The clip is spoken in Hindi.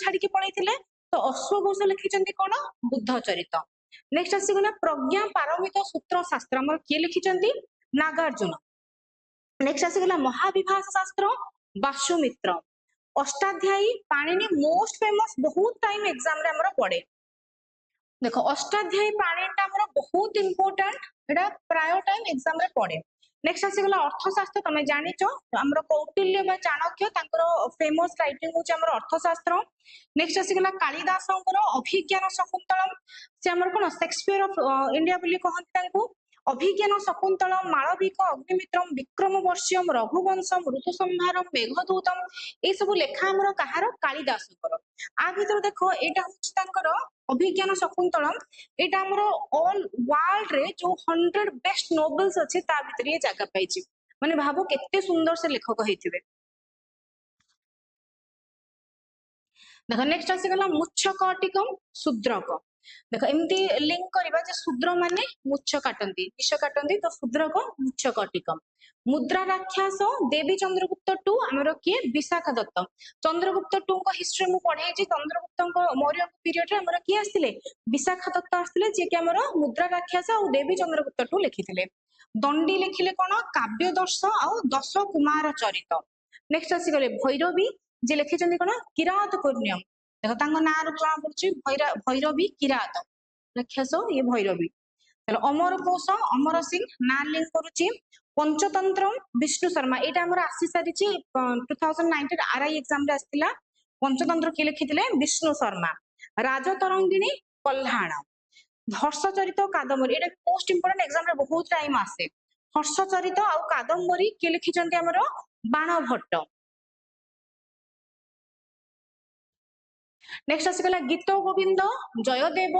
ଛାଡିକି ପଳେଇଥିଲେ ତ ଅଶ୍ୱଘୋଷ ଲେଖିଛନ୍ତି କଣ ବୁଦ୍ଧ ଚରିତ। ନେକ୍ସଟ ଆସିଗଲା ପ୍ରଜ୍ଞା ପାରମିତ ସୂତ୍ର ଶାସ୍ତ୍ର ଆମର କିଏ ଲେଖିଛନ୍ତି ନାଗାର୍ଜୁନ। ନେକ୍ସଟ ଆସିଗଲା ମହାବିଭାଷ ଶାସ୍ତ୍ର ବାସୁମିତ୍ର। ଅଷ୍ଟାଧ୍ୟାୟୀ ପାଣିନି ମୋଷ୍ଟ ଫେମस ବହୁତ ଟାइम एग्जाम रे हमर पड़े देखो अष्टाध्यायी पाणिनिटा हमर बहुत इंपोर्टेंट एटा प्राय टाइम एग्जाम रे पड़े। नेक्स्ट आसीगला अर्थशास्त्र तमे जानिचो हमर कौटिल्य बा चाणक्य तांकर फेमस राइटिंग होचे हमर अर्थशास्त्र। नेक्स्ट आसीगला कालिदासंकर अभिज्ञान शकुंतलम से हमर कोन शेक्सपियर ऑफ इंडिया बोली कहंत तांको अभिज्ञान शकुंतलम मालविक अग्निमित्रम विक्रम वर्ष्यम रघुवंशम ऋतुसंहारम मेघदूतम ए सब लेखा हमर कहार कालिदासंकर। आ भीतर देखो एटा होच तांकर अभिज्ञान शकुंतलम एटा हमर ऑल वर्ल्ड रे जो 100 बेस्ट नोवेल्स अछि ता भीतर ये जगह पाइछि माने भाबो केते सुंदर से लेखक हेथिबे। देखो नेक्स्ट आसीगला मुच्छकटिकम शूद्रक। देखो एमती लिंक करबा जे शूद्र माने मुच्छ काटंती विष काटंती तो शूद्रक मुच्छकटिकम। मुद्रा राक्षस देवी चंद्रगुप्त टू हमर किए विशाखा दत्त। चंद्रगुप्त टू को हिस्ट्री मु पढाई छी चंद्रगुप्त को मौर्य पीरियड रे हमर किए आस्तिले विशाखा दत्त आस्तिले जे कि हमर मुद्रा राक्षस और देवी चंद्रगुप्त टू लिखिथिले। दंडी लिखिले कोन काव्य दर्श और दश कुमार चरित। नेक्स्ट आसीगले भैरवी जे लिखिचंदी कोन किरात पुण्यम। देखो तांको नाम रो जଣା पड़छि भैरवी किरात राक्षस ये भैरवी। अमर कोश अमर सिंह ना लिंक करूची पंचतंत्र विष्णु शर्मा एटा हमर आसी सारिची 2019 आरआई एग्जाम रे आस्तिला। पंचतंत्र के लिखिथिले विष्णु शर्मा। राजतरंगिणी कल्याण हर्षचरित कादम्बरी एटा मोस्ट इंपोर्टेंट एग्जाम रे बहुत टाइम आसे। हर्षचरित और कादम्बरी के लिखिचंती हमर बाण भट्ट। नेक्स्ट आसीगला गीत गोविंद जयदेव